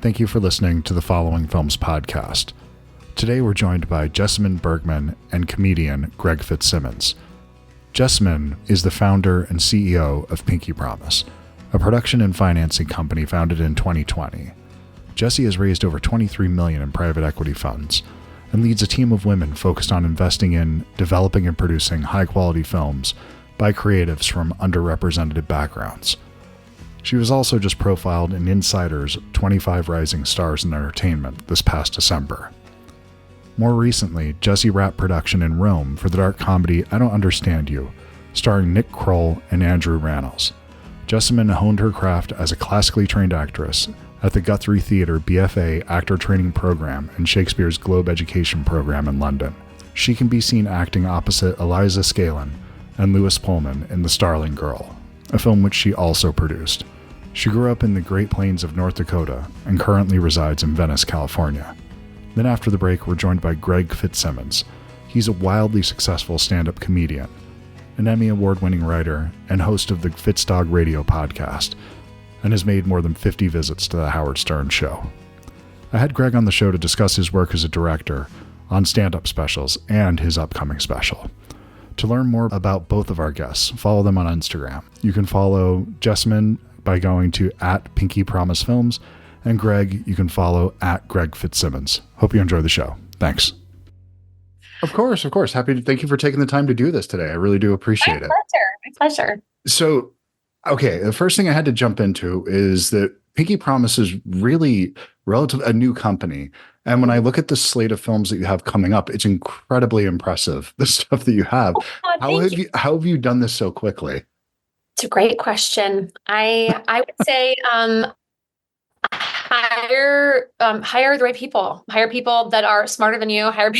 Thank you for listening to the Following Films podcast. Today we're joined by Jessamine Burgmun and comedian Greg Fitzsimmons. Jessamine is the founder and CEO of Pinky Promise, a production and financing company founded in 2020. Jessie has raised over $23 million in private equity funds and leads a team of women focused on investing in, developing, and producing high-quality films by creatives from underrepresented backgrounds. She was also just profiled in Insider's 25 Rising Stars in Entertainment this past December. More recently, Jessie wrapped production in Rome for the dark comedy I Don't Understand You, starring Nick Kroll and Andrew Rannells. Jessamine honed her craft as a classically trained actress at the Guthrie Theatre BFA Actor Training Program and Shakespeare's Globe Education Program in London. She can be seen acting opposite Eliza Scanlen and Pullman in The STARLING Girl, a film which she also produced. She grew up in the Great Plains of North Dakota and currently resides in Venice, California. Then after the break, we're joined by Greg Fitzsimmons. He's a wildly successful stand-up comedian, an Emmy Award-winning writer, and host of the Fitzdog Radio podcast, and has made more than 50 visits to the Howard Stern Show. I had Greg on the show to discuss his work as a director on stand-up specials and his upcoming special. To learn more about both of our guests, follow them on Instagram. You can follow Jessamine by going to @PinkyPromiseFilms, and Greg, you can follow @Greg Fitzsimmons. Hope you enjoy the show. Thanks. Of course. Thank you for taking the time to do this today. I really do appreciate it. My pleasure. So, okay, the first thing I had to jump into is that Pinky Promise is really a new company. And when I look at the slate of films that you have coming up, it's incredibly impressive, the stuff that you have. How have you done this so quickly? It's a great question. I would say hire the right people. Hire people that are smarter than you. Hire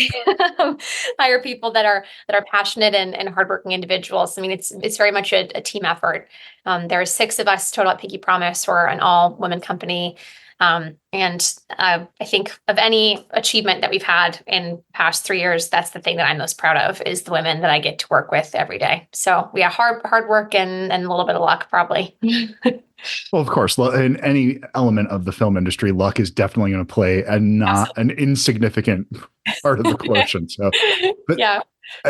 people that are passionate and hardworking individuals. I mean, it's very much a team effort. There are 6 of us total at Pinky Promise. We're an all-women company. And I think of any achievement that we've had in past 3 years, that's the thing that I'm most proud of, is the women that I get to work with every day. So we have hard work and a little bit of luck, probably. Well, of course, in any element of the film industry, luck is definitely going to play and not an insignificant part of the quotient. So, yeah.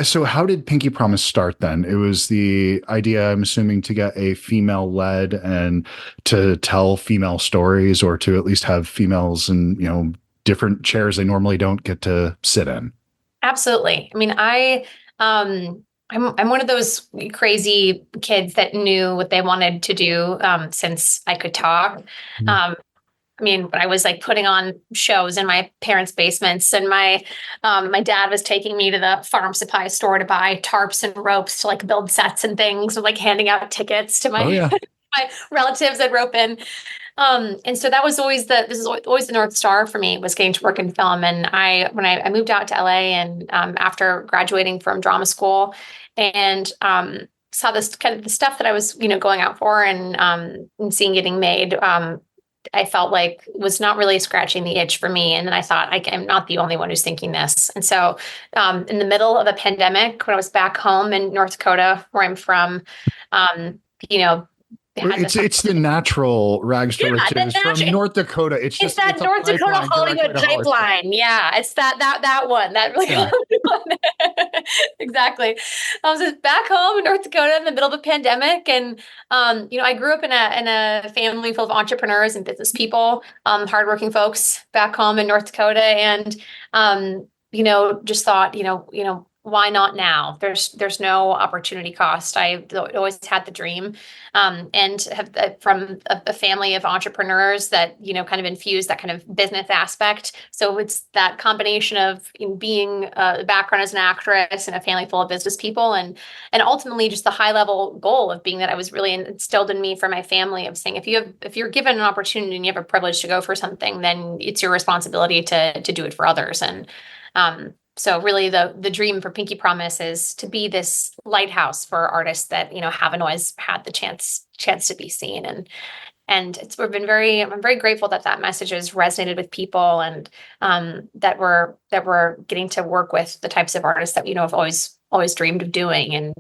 So how did Pinky Promise start then? It was the idea, I'm assuming, to get a female-led and to tell female stories, or to at least have females in, different chairs they normally don't get to sit in. Absolutely. I mean, I'm one of those crazy kids that knew what they wanted to do since I could talk. Mm-hmm. I mean, when I was like putting on shows in my parents' basements, and my dad was taking me to the farm supply store to buy tarps and ropes to like build sets and things, or like handing out tickets to my my relatives that rope in. And so that was always the North Star for me, was getting to work in film. And when I moved out to LA, and after graduating from drama school, and saw this kind of the stuff that I was going out for and seeing getting made, I felt like was not really scratching the itch for me. And then I thought, I'm not the only one who's thinking this. And so in the middle of a pandemic, when I was back home in North Dakota, where I'm from, it's the natural rags to riches from North Dakota. It's that North Dakota Hollywood pipeline. Yeah, it's that one. That really one. Exactly. I was just back home in North Dakota in the middle of a pandemic, and I grew up in a family full of entrepreneurs and business people, hardworking folks back home in North Dakota, and just thought, why not now? There's no opportunity cost. I always had the dream, and have from a family of entrepreneurs that kind of infused that kind of business aspect. So it's that combination of being a background as an actress and a family full of business people, and ultimately just the high level goal of being that I was really instilled in me from my family, of saying if you're given an opportunity and you have a privilege to go for something, then it's your responsibility to do it for others. And so really the dream for Pinky Promise is to be this lighthouse for artists that, haven't always had the chance to be seen. And I'm very grateful that message has resonated with people, and that we're getting to work with the types of artists that, have always dreamed of doing. And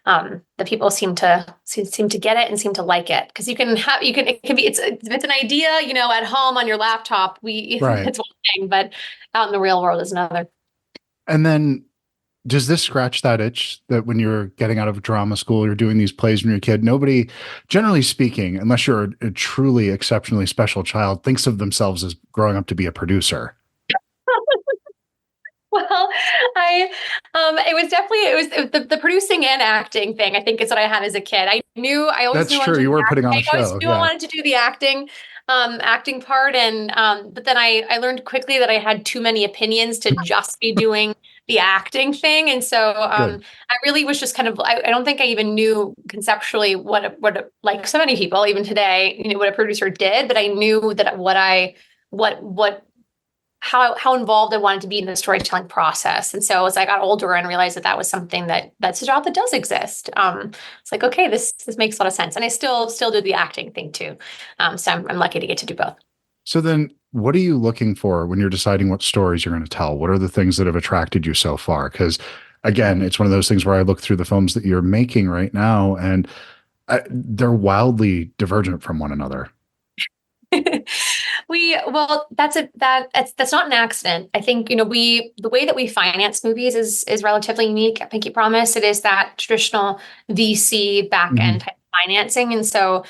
the people seem to get it and seem to like it, because it's an idea, at home on your laptop. Right. It's one thing, but out in the real world is another. And then does this scratch that itch that when you're getting out of drama school, you're doing these plays when you're a kid, nobody, generally speaking, unless you're a truly exceptionally special child, thinks of themselves as growing up to be a producer? Well, it was the producing and acting thing, I think, is what I had as a kid. I always That's knew I true. wanted to You do were putting on a acting. I always show. knew I Yeah. wanted to do the acting part. And, but then I learned quickly that I had too many opinions to just be doing the acting thing. And so, I really was just kind of, I don't think I even knew conceptually like so many people, even today, what a producer did, but I knew that how involved I wanted to be in the storytelling process. And so as I got older and realized that was something that's a job that does exist, it's like, okay, this makes a lot of sense. And I still do the acting thing too. So I'm lucky to get to do both. So then what are you looking for when you're deciding what stories you're going to tell? What are the things that have attracted you so far? Because again, it's one of those things where I look through the films that you're making right now, and they're wildly divergent from one another. That's not an accident. I think, the way that we finance movies is relatively unique at Pinky Promise. It is that traditional VC back end type financing. And so,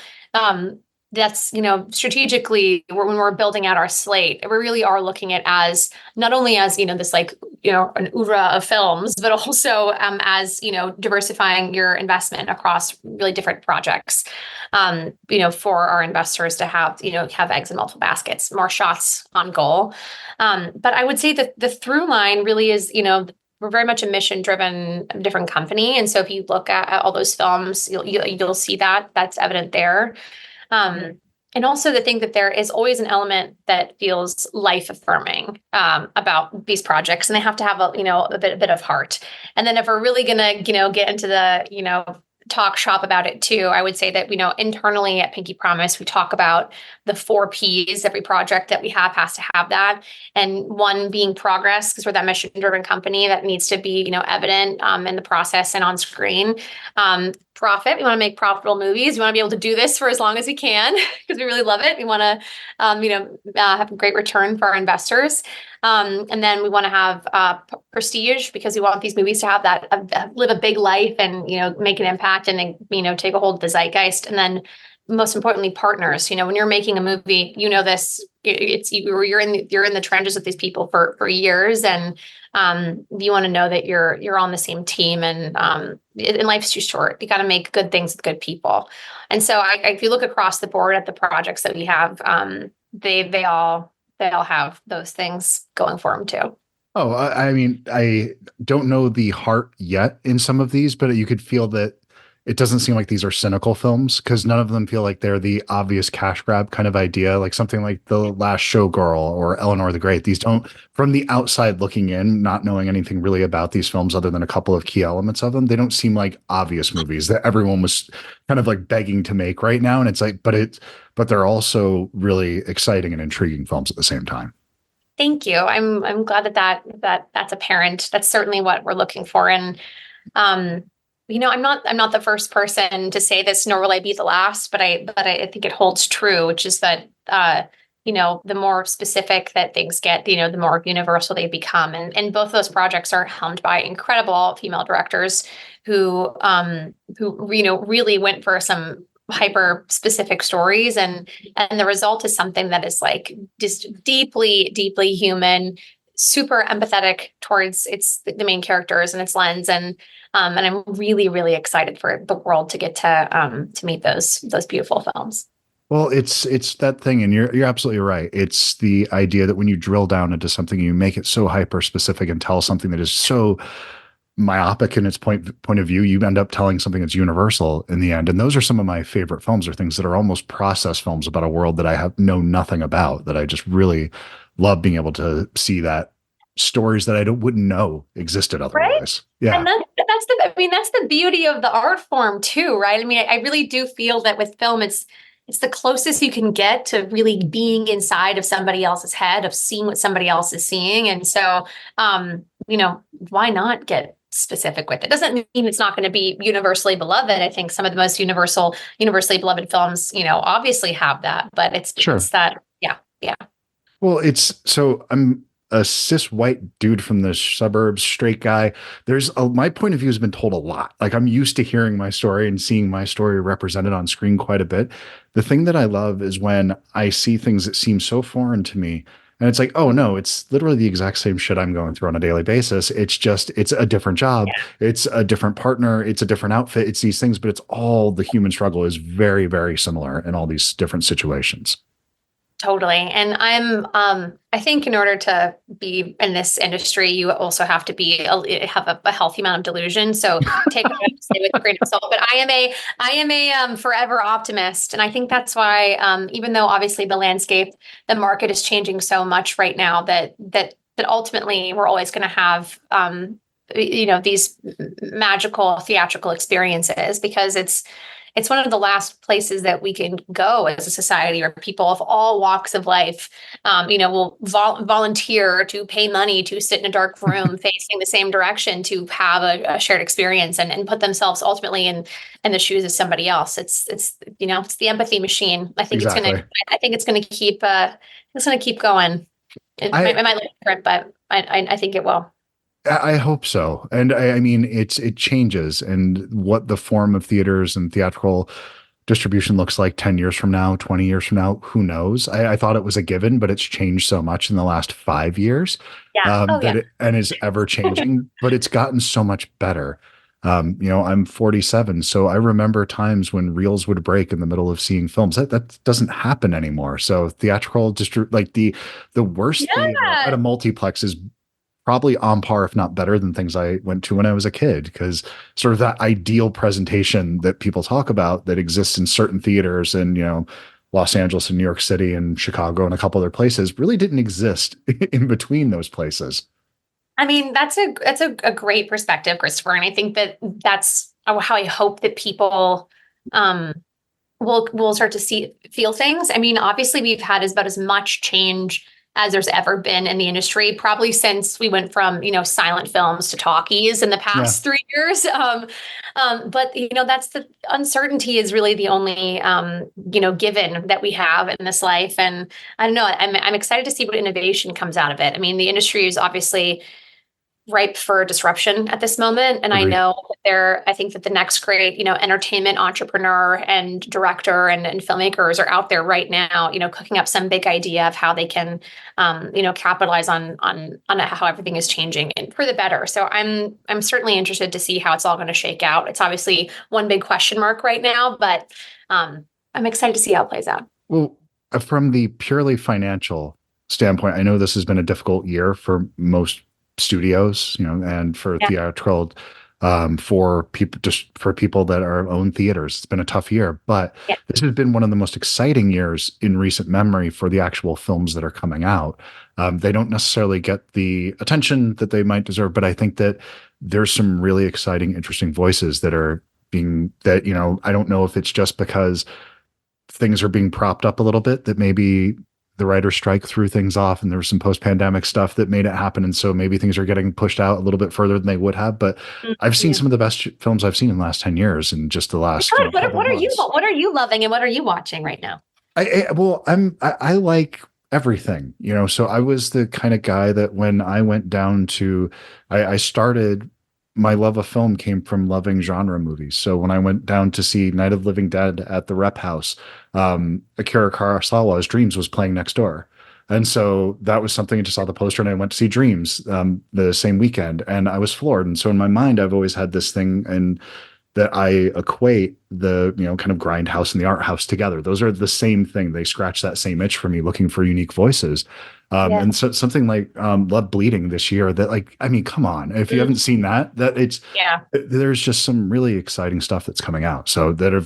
that's, strategically, when we're building out our slate, we really are looking at as not only as, this like, an oeuvre of films, but also as, diversifying your investment across really different projects, for our investors to have eggs in multiple baskets, more shots on goal. But I would say that the through line really is, we're very much a mission-driven different company. And so if you look at all those films, you'll see that's evident there. And also to think that there is always an element that feels life affirming about these projects, and they have to have a bit of heart. And then if we're really gonna get into the talk shop about it too, I would say that internally at Pinky Promise we talk about the 4 Ps. Every project that we have has to have that, and one being progress, because we're that mission driven company that needs to be evident in the process and on screen. Profit, we want to make profitable movies. We want to be able to do this for as long as we can because we really love it. We want to have a great return for our investors. And then we want to have prestige, because we want these movies to have that live a big life and make an impact and take a hold of the zeitgeist. And then most importantly, partners. When you're making a movie, this you're in the trenches with these people for years, and you want to know that you're on the same team. And life's too short. You got to make good things with good people. And so if you look across the board at the projects that we have, they all have those things going for them too. Oh, I mean, I don't know the heart yet in some of these, but you could feel that it doesn't seem like these are cynical films, because none of them feel like they're the obvious cash grab kind of idea, like something like The Last Showgirl or Eleanor the Great. These don't, from the outside looking in, not knowing anything really about these films other than a couple of key elements of them, they don't seem like obvious movies that everyone was kind of like begging to make right now. And it's like, but they're also really exciting and intriguing films at the same time. Thank you. I'm glad that's apparent. That's certainly what we're looking for. And I'm not the first person to say this, nor will I be the last, but I think it holds true, which is that the more specific that things get, the more universal they become. And both of those projects are helmed by incredible female directors who really went for some hyper specific stories, and the result is something that is like just deeply human, super empathetic towards the main characters and its lens, and I'm really, really excited for the world to get to meet those beautiful films. Well, it's that thing, and you're absolutely right. It's the idea that when you drill down into something, you make it so hyper specific and tell something that is so myopic in its point of view, you end up telling something that's universal in the end. And those are some of my favorite films, are things that are almost process films about a world that I know nothing about, that I just really love being able to see that stories that I wouldn't know existed otherwise. Right? Yeah. And that's the beauty of the art form too, right? I mean, I really do feel that with film, it's the closest you can get to really being inside of somebody else's head, of seeing what somebody else is seeing. And so, why not get specific with it. Doesn't mean it's not going to be universally beloved. I think some of the most universally beloved films, obviously have that, but it's that, yeah. Well, I'm a cis white dude from the suburbs, straight guy. My point of view has been told a lot. Like, I'm used to hearing my story and seeing my story represented on screen quite a bit. The thing that I love is when I see things that seem so foreign to me, and it's like, oh no, it's literally the exact same shit I'm going through on a daily basis. It's a different job. Yeah. It's a different partner. It's a different outfit. It's these things, but it's all the human struggle is very, very similar in all these different situations. Totally. And I think in order to be in this industry, you also have to have a healthy amount of delusion. So take what I say with a grain of salt. But I am a forever optimist. And I think that's why, even though obviously the market is changing so much right now, that ultimately we're always going to have, these magical theatrical experiences, because it's one of the last places that we can go as a society, where people of all walks of life, will volunteer to pay money to sit in a dark room facing the same direction to have a shared experience and put themselves ultimately in the shoes of somebody else. It's the empathy machine. I think it's going to keep going. It might look different, but I think it will. I hope so. And I mean, it changes, and what the form of theaters and theatrical distribution looks like 10 years from now, 20 years from now, who knows? I thought it was a given, but it's changed so much in the last 5 years. Yeah. And is ever changing, but it's gotten so much better. I'm 47, so I remember times when reels would break in the middle of seeing films. That doesn't happen anymore. So theatrical the worst theater at a multiplex is probably on par, if not better, than things I went to when I was a kid, because sort of that ideal presentation that people talk about that exists in certain theaters in, Los Angeles and New York City and Chicago and a couple other places really didn't exist in between those places. I mean, that's a great perspective, Christopher. And I think that's how I hope that people will start to feel things. I mean, obviously we've had about as much change as there's ever been in the industry, probably since we went from, silent films to talkies in the past 3 years. But that's the uncertainty is really the only, given that we have in this life. And I don't know, I'm excited to see what innovation comes out of it. I mean, the industry is obviously ripe for disruption at this moment. And Agreed. I think that the next great, entertainment entrepreneur and director and filmmakers are out there right now, cooking up some big idea of how they can, capitalize on how everything is changing and for the better. So I'm certainly interested to see how it's all going to shake out. It's obviously one big question mark right now, but I'm excited to see how it plays out. Well, from the purely financial standpoint, I know this has been a difficult year for most studios, and for theatrical, for people that are own theaters. It's been a tough year, but this has been one of the most exciting years in recent memory for the actual films that are coming out. They don't necessarily get the attention that they might deserve, but I think that there's some really exciting, interesting voices that are I don't know if it's just because things are being propped up a little bit, that maybe the writer's strike threw things off and there was some post-pandemic stuff that made it happen. And so maybe things are getting pushed out a little bit further than they would have. But I've seen some of the best films I've seen in the last 10 years and just the last. What are you loving and what are you watching right now? I like everything, so I was the kind of guy that when I went down to, I started, my love of film came from loving genre movies. So when I went down to see Night of the Living Dead at the Rep House, Akira Kurosawa's Dreams was playing next door. And so that was something, I just saw the poster and I went to see Dreams the same weekend and I was floored. And so in my mind, I've always had this thing and that I equate the, kind of grindhouse and the art house together. Those are the same thing. They scratch that same itch for me, looking for unique voices. And so something like Love Bleeding this year that come on, if you haven't seen there's just some really exciting stuff that's coming out. So that are,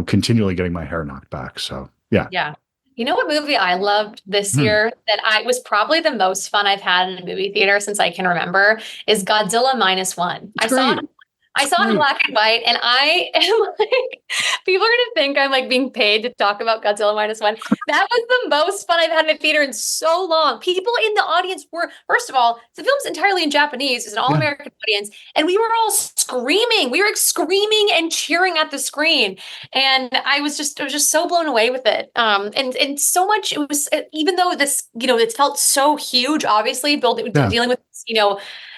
continually getting my hair knocked back. So yeah. Yeah. You know what movie I loved this year that was probably the most fun I've had in a movie theater since I can remember is Godzilla -1. I saw it in black and white, and I am like, people are gonna think I'm like being paid to talk about Godzilla minus one. That was the most fun I've had in a theater in so long. People in the audience were, first of all, the film's entirely in Japanese. It's an all-American audience, and we were all screaming. We were screaming and cheering at the screen, and I was just so blown away with it. And so much. It was, even though this, it felt so huge. Obviously, dealing with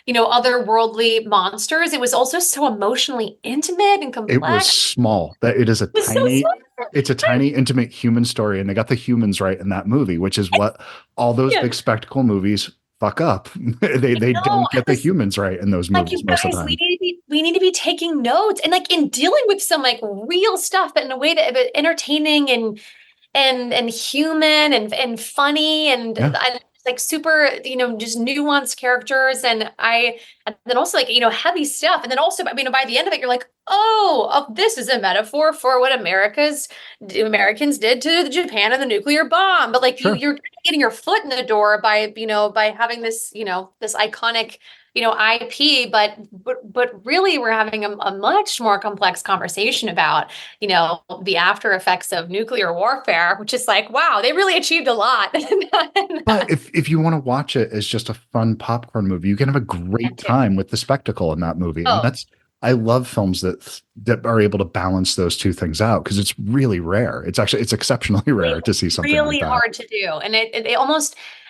otherworldly monsters. It was also so emotionally intimate and complex. It was small. That it is a tiny, it's a tiny, intimate human story, and they got the humans right in that movie, which is what all those big spectacle movies fuck up. they don't get the humans right in those movies most of the time. We need to be taking notes and like in dealing with some like real stuff, but in a way that entertaining and human and funny and like super, just nuanced characters. And then also like, heavy stuff. And then also, by the end of it, you're like, oh, this is a metaphor for what Americans did to Japan and the nuclear bomb. But like you're getting your foot in the door by having this, this iconic, IP, but really we're having a much more complex conversation about, the after effects of nuclear warfare, which is like, wow, they really achieved a lot. But if you want to watch it as just a fun popcorn movie, you can have a great time with the spectacle in that movie. And I love films that are able to balance those two things out, because it's really rare. It's exceptionally rare to see something really like that. Hard to do. And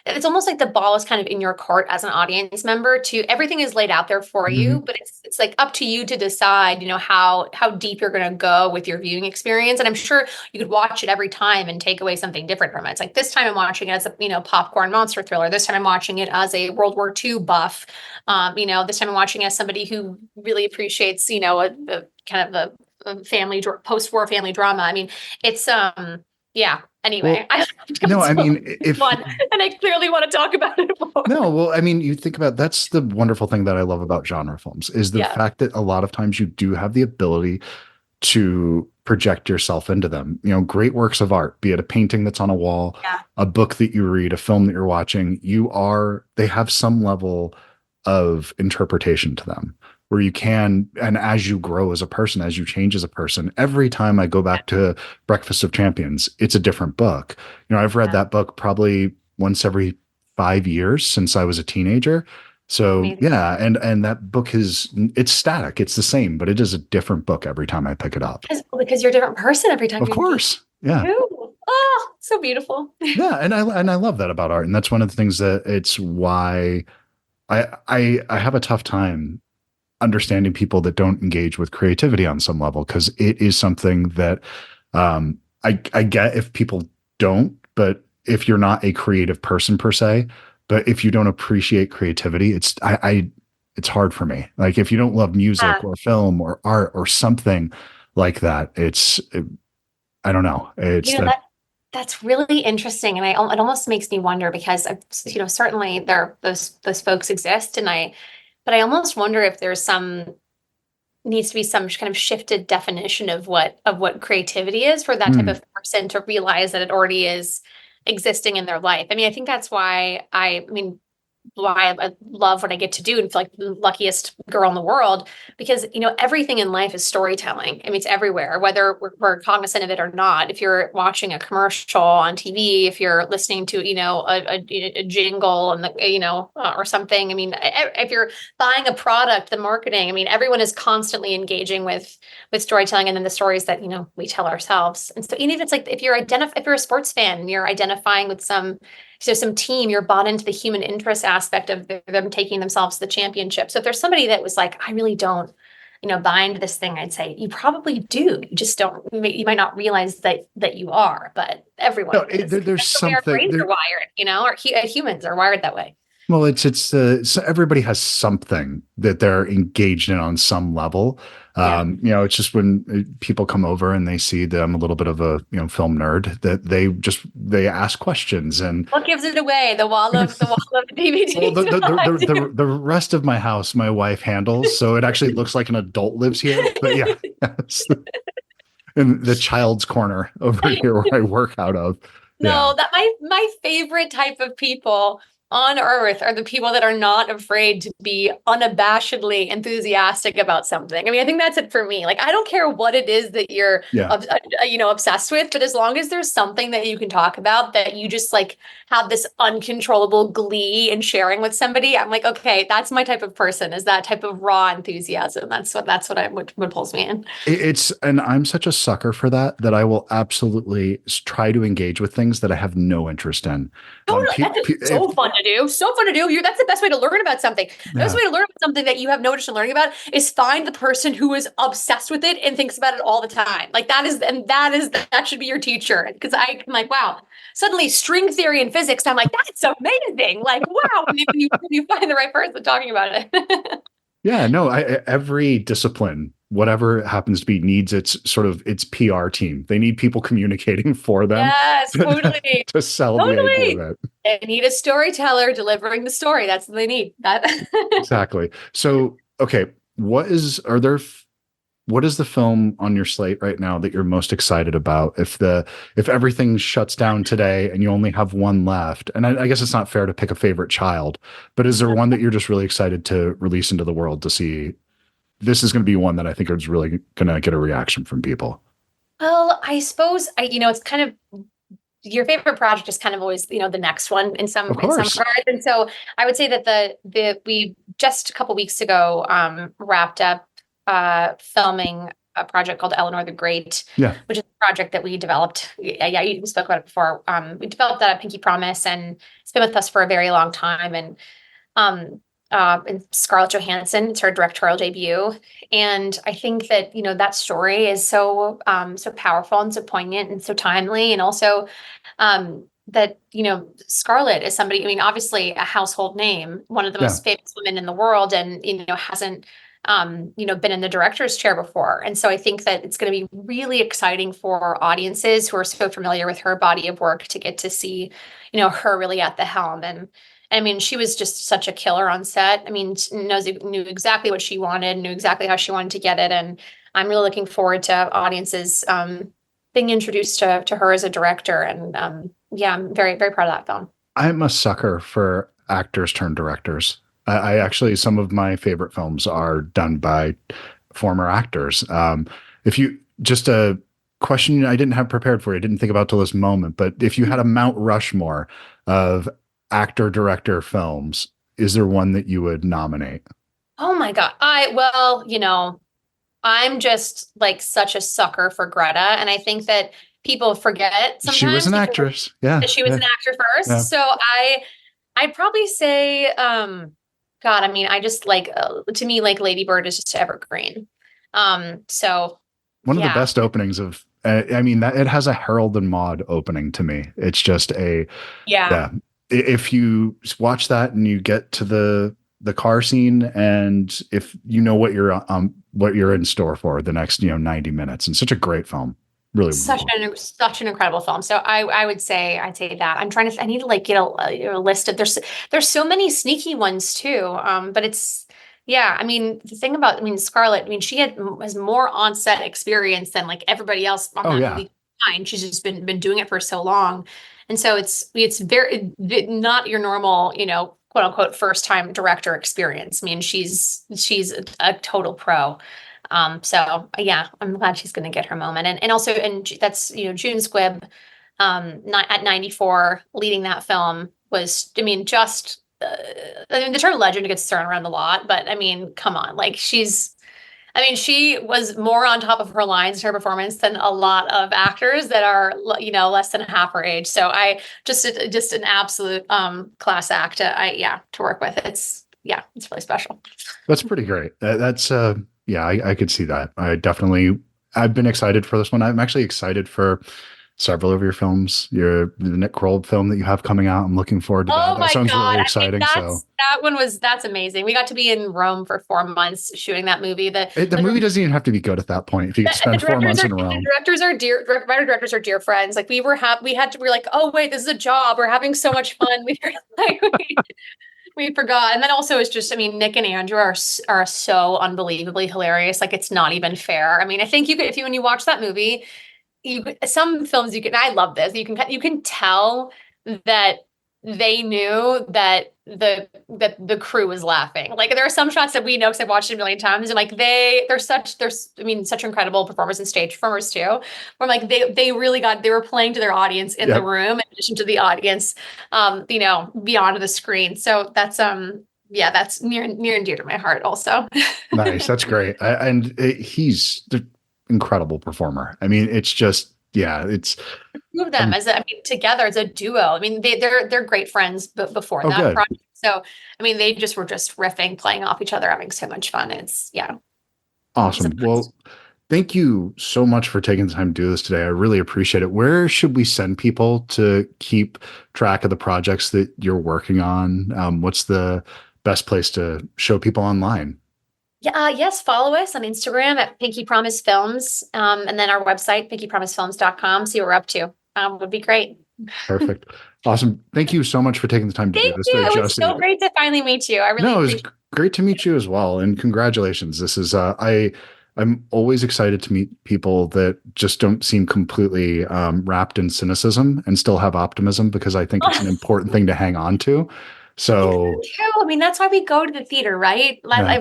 it's almost like the ball is kind of in your court as an audience member. Everything is laid out there for you, but it's like up to you to decide, how deep you're going to go with your viewing experience. And I'm sure you could watch it every time and take away something different from it. It's like, this time I'm watching it as a, popcorn monster thriller. This time I'm watching it as a World War II buff. This time I'm watching it as somebody who really appreciates, a kind of a family, post-war family drama. I mean, it's, Anyway, well, if fun, and I clearly want to talk about it more. No, well, you think about, that's the wonderful thing that I love about genre films, is the fact that a lot of times you do have the ability to project yourself into them. Great works of art, be it a painting that's on a wall, a book that you read, a film that you're watching, they have some level of interpretation to them, where you can, and as you grow as a person, as you change as a person, every time I go back to Breakfast of Champions, it's a different book. I've read that book probably once every 5 years since I was a teenager. So amazing. And that book it's static. It's the same, but it is a different book every time I pick it up. Because you're a different person every time. Of course. Yeah. Ooh. Oh, so beautiful. Yeah. And I love that about art. And that's one of the things that it's why I have a tough time understanding people that don't engage with creativity on some level, because it is something that I get if people don't, but if you're not a creative person per se, but if you don't appreciate creativity, it's hard for me. Like, if you don't love music or film or art or something like that, I don't know. That's really interesting. And it almost makes me wonder, because certainly those folks exist, but I almost wonder if needs to be some kind of shifted definition of what creativity is for that type of person to realize that it already is existing in their life. I think that's why I love what I get to do and feel like the luckiest girl in the world, because, everything in life is storytelling. It's everywhere, whether we're cognizant of it or not. If you're watching a commercial on TV, if you're listening to, a jingle and or something, if you're buying a product, the marketing, everyone is constantly engaging with storytelling, and then the stories that, we tell ourselves. And so even if it's like, if you're a sports fan and you're identifying with some team, you're bought into the human interest aspect of them taking themselves to the championship. So if there's somebody that was like, I really don't, buy into this thing, I'd say you probably do. You just don't. You might not realize that you are, but everyone. No, there's something. Our brains are wired, humans are wired that way. Well, so everybody has something that they're engaged in on some level. It's just when people come over and they see that I'm a little bit of a film nerd, that they ask questions. And what gives it away? The wall of DVD. Well, the rest of my house, my wife handles, so it actually looks like an adult lives here. But yeah, in the child's corner over here where I work out of. No, that my favorite type of people on earth are the people that are not afraid to be unabashedly enthusiastic about something. I mean, I think that's it for me. Like, I don't care what it is that you're, obsessed with, but as long as there's something that you can talk about that you just like have this uncontrollable glee in sharing with somebody, I'm like, okay, that's my type of person, is that type of raw enthusiasm. That's what pulls me in. And I'm such a sucker for that I will absolutely try to engage with things that I have no interest in. Totally. That's so fun to do. So fun to do. That's the best way to learn about something. The best way to learn about something that you have no interest in learning about is find the person who is obsessed with it and thinks about it all the time. Like that should be your teacher. Because I'm like, wow, suddenly string theory and physics. I'm like, that's amazing. Like, wow, when you find the right person talking about it. Yeah, no, every discipline, whatever it happens to be, needs its PR team. They need people communicating for them. Yes, totally. To sell the idea of it. They need a storyteller delivering the story. That's what they need. Exactly. So, okay, what is the film on your slate right now that you're most excited about? If everything shuts down today and you only have one left, and I guess it's not fair to pick a favorite child, but is there one that you're just really excited to release into the world to see? This is going to be one that I think is really going to get a reaction from people. Well, I suppose it's kind of your favorite project is kind of always, the next one in some regards. And so I would say that we just a couple weeks ago wrapped up filming a project called Eleanor the Great, which is a project that we developed. Yeah, you spoke about it before. We developed that at Pinky Promise, and it's been with us for a very long time. And Scarlett Johansson, it's her directorial debut. And I think that, that story is so powerful and so poignant and so timely. And also that, Scarlett is somebody, I mean, obviously a household name, one of the most famous women in the world, and, hasn't been in the director's chair before. And so I think that it's going to be really exciting for audiences who are so familiar with her body of work to get to see, her really at the helm. And I mean, she was just such a killer on set. I mean, knew exactly what she wanted, knew exactly how she wanted to get it. And I'm really looking forward to audiences being introduced to her as a director. And I'm very, very proud of that film. I'm a sucker for actors turned directors. I actually, some of my favorite films are done by former actors. Just a question I didn't have prepared for you, I didn't think about till this moment, but if you had a Mount Rushmore of actor director films, is there one that you would nominate? Oh my God. I'm just like such a sucker for Greta. And I think that people forget sometimes. She was an actress. Yeah. That she was an actor first. Yeah. So I'd probably say, God, I mean, I just like, to me, like Lady Bird is just evergreen. So one of the best openings of, that it has a Harold and Maude opening to me. It's just if you watch that and you get to the car scene, and if you know what you're in store for the next 90 minutes, and such a great film. Really such an incredible film. So I'd say that I need to like get a list of, there's so many sneaky ones too. But it's, the thing about, Scarlett, she has more on-set experience than like everybody else on that movie. She's just been doing it for so long. And so it's very not your normal, quote unquote, first time director experience. I mean, she's a total pro. I'm glad she's going to get her moment. And also, and that's, June Squibb, at 94, leading that film was, the term legend gets thrown around a lot, but come on, like she was more on top of her lines in her performance than a lot of actors that are, less than half her age. So just an absolute, class act to work with. It's really special. That's pretty great. I could see that. I've been excited for this one. I'm actually excited for several of your films. The Nick Kroll film that you have coming out. I'm looking forward to that. That sounds really exciting. That's amazing. We got to be in Rome for 4 months shooting that movie. The movie doesn't even have to be good at that point. If you spend 4 months in Rome. The writer-directors are dear friends. Like we're like, oh wait, this is a job. We're having so much fun. We forgot. And then also it's just, Nick and Andrew are so unbelievably hilarious. Like it's not even fair. I think when you watch that movie, some films I love this. You can tell that they knew that the crew was laughing. Like there are some shots that we know because I've watched it a million times, and like they're such incredible performers and stage performers too. Where I'm like they were playing to their audience in the room in addition to the audience, beyond the screen. So that's that's near and dear to my heart also. Nice, that's great. He's the incredible performer. I mean, it's just it's two of them together as a duo. I mean, they're great friends before that good. project. So, I mean, they just were just riffing, playing off each other, having so much fun. It's awesome. Well, thank you so much for taking the time to do this today. I really appreciate it. Where should we send people to keep track of the projects that you're working on? What's the best place to show people online? Yes, follow us on Instagram at Pinky Promise Films, and then our website, pinkypromisefilms.com. See what we're up to. Would be great. Perfect. Awesome. Thank you so much for taking the time to do this. It was so great to finally meet you. It was great to meet you as well. And congratulations. This is, I'm always excited to meet people that just don't seem completely wrapped in cynicism and still have optimism, because I think it's an important thing to hang on to. So true. I mean, that's why we go to the theater, right? Like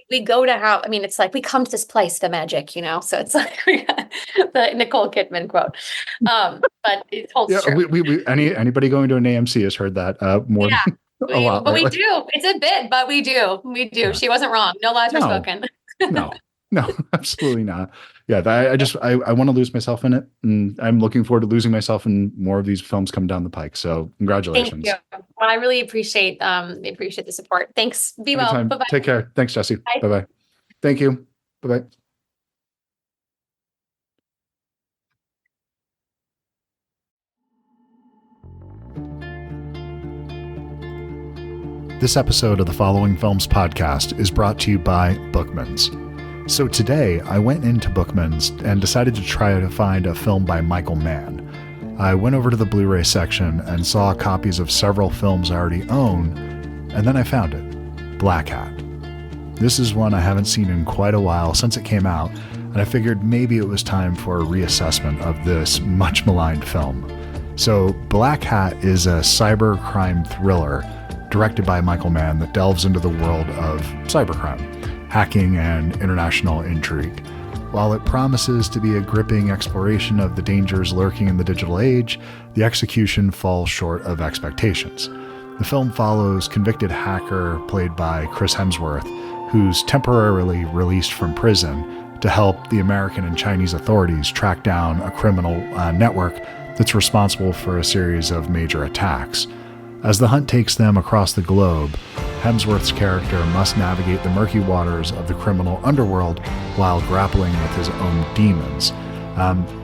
we go to it's like we come to this place, the magic, So it's like the Nicole Kidman quote. But it holds true. Anybody going to an AMC has heard that more than a lot. But we do. It's a bit, but we do. We do. Yeah. She wasn't wrong. No lies were spoken. No, absolutely not. Yeah, I want to lose myself in it, and I'm looking forward to losing myself in more of these films coming down the pike. So congratulations. Thank you. Well, I really appreciate the support. Thanks. Be well. Anytime. Bye-bye. Take care. Thanks, Jessie. Bye-bye. Thank you. Bye-bye. This episode of the Following Films podcast is brought to you by Bookman's. So today, I went into Bookman's and decided to try to find a film by Michael Mann. I went over to the Blu-ray section and saw copies of several films I already own, and then I found it, Black Hat. This is one I haven't seen in quite a while since it came out, and I figured maybe it was time for a reassessment of this much maligned film. So Black Hat is a cybercrime thriller directed by Michael Mann that delves into the world of cybercrime, hacking, and international intrigue. While it promises to be a gripping exploration of the dangers lurking in the digital age, the execution falls short of expectations. The film follows convicted hacker played by Chris Hemsworth, who's temporarily released from prison to help the American and Chinese authorities track down a criminal network that's responsible for a series of major attacks. As the hunt takes them across the globe, Hemsworth's character must navigate the murky waters of the criminal underworld while grappling with his own demons.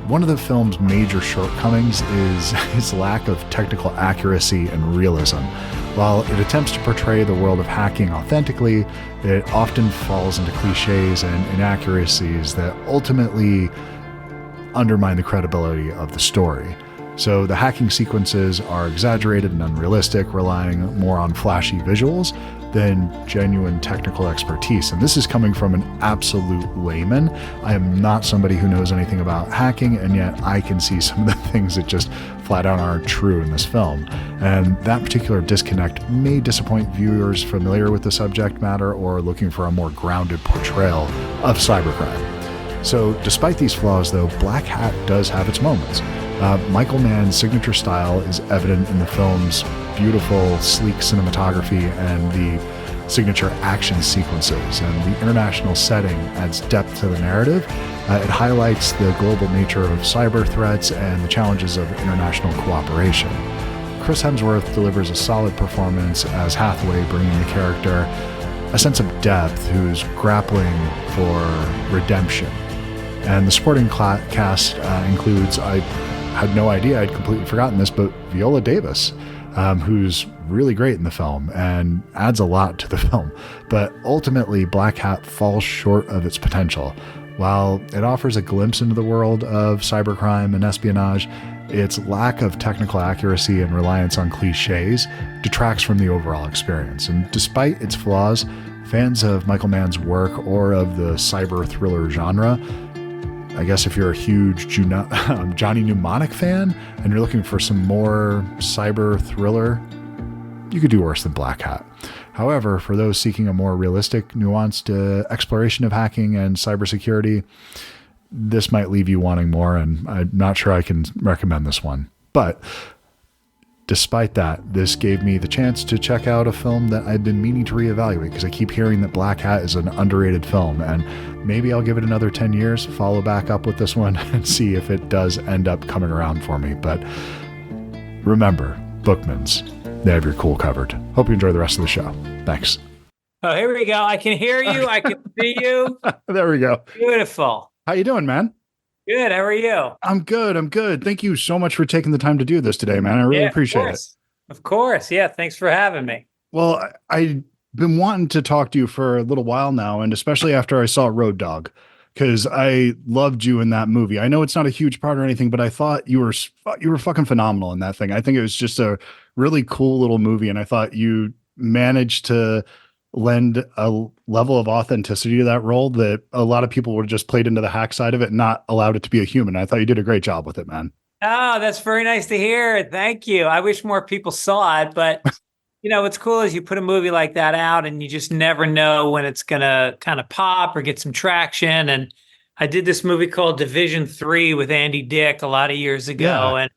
One of the film's major shortcomings is its lack of technical accuracy and realism. While it attempts to portray the world of hacking authentically, it often falls into cliches and inaccuracies that ultimately undermine the credibility of the story. So the hacking sequences are exaggerated and unrealistic, relying more on flashy visuals than genuine technical expertise. And this is coming from an absolute layman. I am not somebody who knows anything about hacking, and yet I can see some of the things that just flat out aren't true in this film. And that particular disconnect may disappoint viewers familiar with the subject matter or looking for a more grounded portrayal of cybercrime. So despite these flaws, though, Black Hat does have its moments. Michael Mann's signature style is evident in the film's beautiful, sleek cinematography and the signature action sequences, and the international setting adds depth to the narrative. It highlights the global nature of cyber threats and the challenges of international cooperation. Chris Hemsworth delivers a solid performance as Hathaway, bringing the character a sense of depth who's grappling for redemption. And the supporting cast includes, I had no idea, I'd completely forgotten this, but Viola Davis, who's really great in the film and adds a lot to the film. But ultimately, Black Hat falls short of its potential. While it offers a glimpse into the world of cybercrime and espionage, its lack of technical accuracy and reliance on cliches detracts from the overall experience. And despite its flaws, fans of Michael Mann's work or of the cyber thriller genre, I guess if you're a huge Johnny Mnemonic fan and you're looking for some more cyber thriller you could do worse than Black Hat. However, for those seeking a more realistic, nuanced exploration of hacking and cybersecurity, this might leave you wanting more, and I'm not sure I can recommend this one. But despite that, this gave me the chance to check out a film that I'd been meaning to reevaluate, because I keep hearing that Black Hat is an underrated film, and maybe I'll give it another 10 years, follow back up with this one, and see if it does end up coming around for me. But remember, Bookmans, they have your cool covered. Hope you enjoy the rest of the show. Thanks. Oh, here we go. I can hear you. I can see you. There we go. Beautiful. How you doing, man? Good. How are you? I'm good. Thank you so much for taking the time to do this today, man. I really appreciate it. Of course. Yeah. Thanks for having me. Well, I've been wanting to talk to you for a little while now, and especially after I saw Road Dogg, because I loved you in that movie. I know it's not a huge part or anything, but I thought you were fucking phenomenal in that thing. I think it was just a really cool little movie, and I thought you managed to lend a level of authenticity to that role that a lot of people would have just played into the hack side of it and not allowed it to be a human. I thought you did a great job with it, man. Oh, that's very nice to hear. Thank you. I wish more people saw it, but what's cool is you put a movie like that out and you just never know when it's going to kind of pop or get some traction. And I did this movie called Division 3 with Andy Dick a lot of years ago, and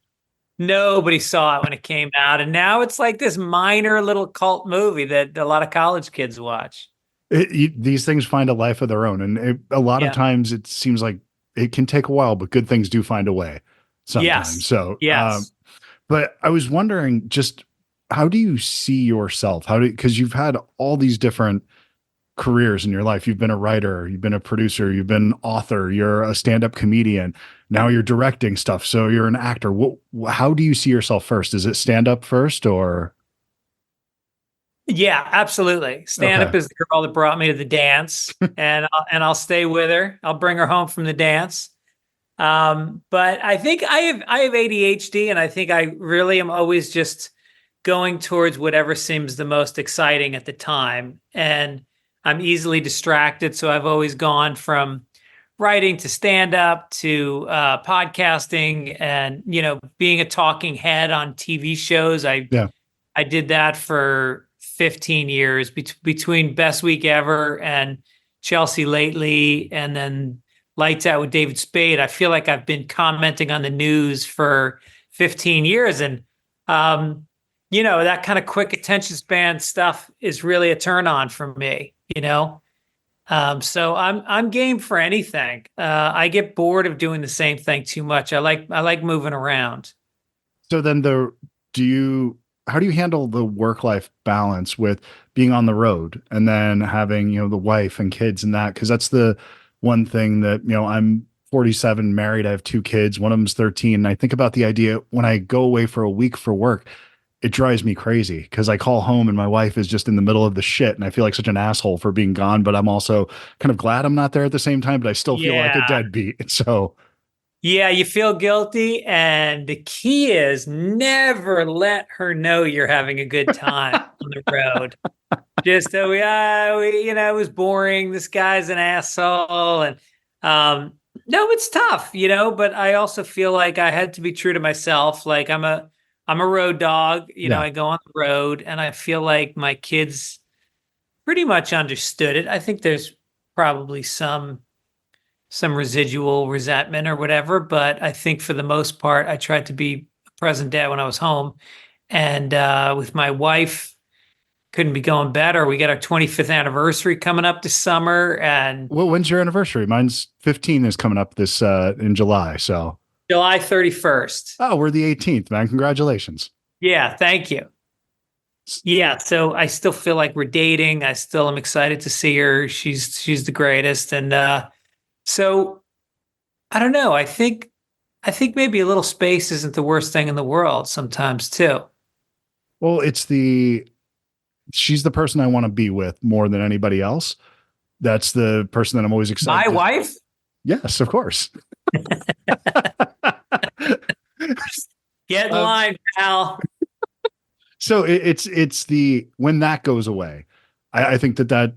nobody saw it when it came out. And now it's like this minor little cult movie that a lot of college kids watch. These things find a life of their own. And a lot of times it seems like it can take a while, but good things do find a way sometimes. Yes. So, yes. But I was wondering, just how do you see yourself? Because you've had all these different careers in your life. You've been a writer, you've been a producer, you've been an author, you're a stand-up comedian. Now you're directing stuff. So you're an actor. How do you see yourself first? Is it stand-up first or? Yeah, absolutely. Stand-up is the girl that brought me to the dance, and I'll stay with her. I'll bring her home from the dance. But I think I have ADHD, and I think I really am always just going towards whatever seems the most exciting at the time. And I'm easily distracted. So I've always gone from writing to stand-up to podcasting and, being a talking head on TV shows. I did that for 15 years between Best Week Ever and Chelsea Lately, and then Lights Out with David Spade. I feel like I've been commenting on the news for 15 years. And, that kind of quick attention span stuff is really a turn on for me, So I'm game for anything. I get bored of doing the same thing too much. I like moving around. So then how do you handle the work-life balance with being on the road and then having, the wife and kids and that? Because that's the one thing that, I'm 47, married, I have 2 kids, one of them's 13. And I think about the idea when I go away for a week for work, it drives me crazy because I call home and my wife is just in the middle of the shit. And I feel like such an asshole for being gone, but I'm also kind of glad I'm not there at the same time, but I still feel like a deadbeat. So yeah, you feel guilty. And the key is never let her know you're having a good time on the road. Just so it was boring. This guy's an asshole. And no, it's tough, but I also feel like I had to be true to myself. Like I'm a road dog, I go on the road, and I feel like my kids pretty much understood it. I think there's probably some residual resentment or whatever, but I think for the most part, I tried to be a present dad when I was home. And with my wife, couldn't be going better. We got our 25th anniversary coming up this summer. And well, when's your anniversary? Mine's 15 is coming up this in July. So July 31st. Oh, we're the 18th, man. Congratulations. Yeah, thank you. Yeah, so I still feel like we're dating. I still am excited to see her. She's the greatest. And so I don't know. I think maybe a little space isn't the worst thing in the world sometimes too. Well, she's the person I want to be with more than anybody else. That's the person that I'm always excited. My wife? Yes, of course. Get in line, pal. So it's when that goes away, I think that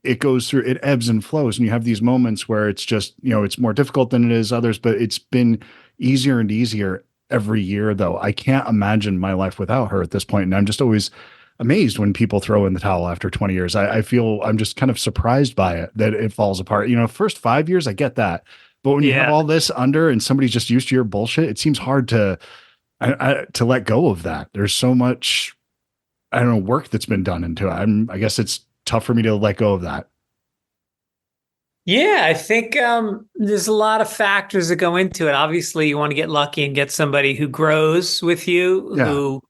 it goes through, it ebbs and flows, and you have these moments where it's just, it's more difficult than it is others, but it's been easier and easier every year though. I can't imagine my life without her at this point. And I'm just always amazed when people throw in the towel after 20 years. I feel I'm just kind of surprised by it, that it falls apart. First 5 years, I get that. But when you have all this under and somebody's just used to your bullshit, it seems hard to let go of that. There's so much, I don't know, work that's been done into it. I guess it's tough for me to let go of that. Yeah, I think there's a lot of factors that go into it. Obviously, you want to get lucky and get somebody who grows with you, who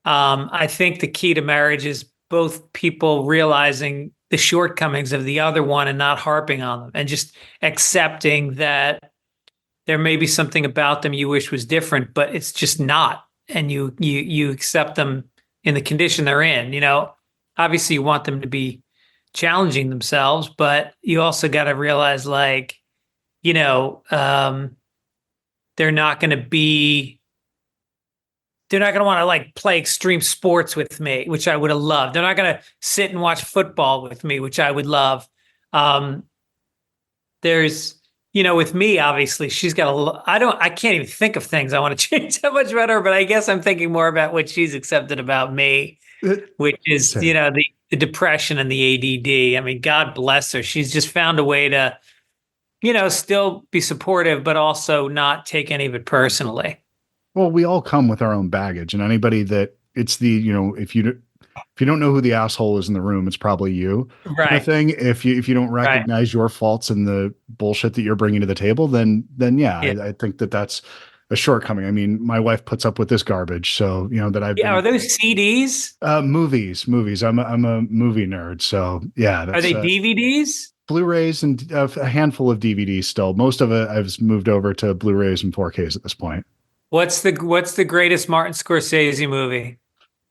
I think the key to marriage is both people realizing the shortcomings of the other one and not harping on them, and just accepting that there may be something about them you wish was different, but it's just not. And you accept them in the condition they're in. Obviously you want them to be challenging themselves, but you also got to realize, like, they're not going to want to like play extreme sports with me, which I would have loved. They're not going to sit and watch football with me, which I would love. There's, with me, obviously she's got I can't even think of things I want to change that much about her, but I guess I'm thinking more about what she's accepted about me, which is, the depression and the ADD. I mean, God bless her. She's just found a way to, still be supportive, but also not take any of it personally. Well, we all come with our own baggage, and anybody that it's the, if you don't know who the asshole is in the room, it's probably you. Right. Kind of thing. If you don't recognize your faults and the bullshit that you're bringing to the table, then I think that's a shortcoming. I mean, my wife puts up with this garbage, so that I've are those CDs? Movies. I'm a movie nerd, so yeah. Are they DVDs? Blu-rays and a handful of DVDs still. Most of it I've moved over to Blu-rays and 4Ks at this point. What's the greatest Martin Scorsese movie?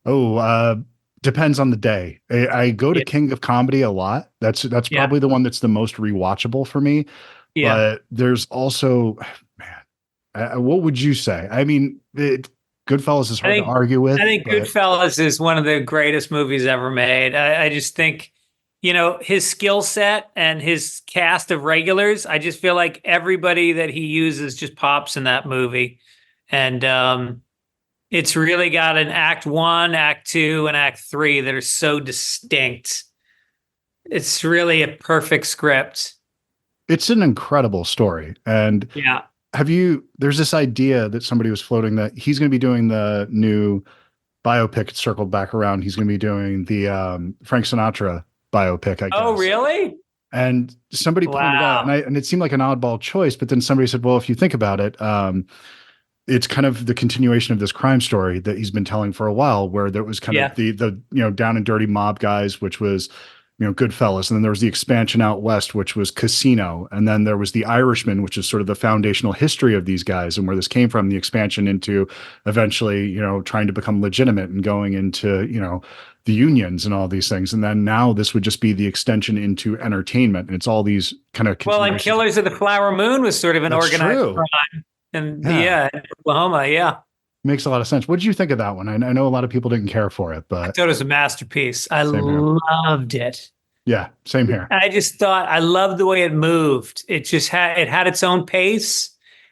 Oh, depends on the day. I go to King of Comedy a lot. That's probably the one that's the most rewatchable for me. Yeah. But there's also, man, what would you say? I mean, Goodfellas is hard to argue with. I think Goodfellas is one of the greatest movies ever made. I just think, his skill set and his cast of regulars, I just feel like everybody that he uses just pops in that movie. And it's really got an act 1, act 2, and act 3 that are so distinct. It's really a perfect script. It's an incredible story. And there's this idea that somebody was floating that he's going to be doing the new biopic. It circled back around. He's going to be doing the Frank Sinatra biopic, I guess. Oh, really? And somebody pointed out, and it seemed like an oddball choice, but then somebody said, well, if you think about it, it's kind of the continuation of this crime story that he's been telling for a while, where there was kind of the down and dirty mob guys, which was, Goodfellas. And then there was the expansion out west, which was Casino. And then there was the Irishman, which is sort of the foundational history of these guys and where this came from, the expansion into eventually, trying to become legitimate and going into, the unions and all these things. And then now this would just be the extension into entertainment. And it's all these kind of, well, and Killers of the Flower Moon was sort of an organized crime. And in Oklahoma, makes a lot of sense. What did you think of that one? I know a lot of people didn't care for it, but I thought it was a masterpiece. I loved it. Yeah, same here. I just thought I loved the way it moved. It had its own pace,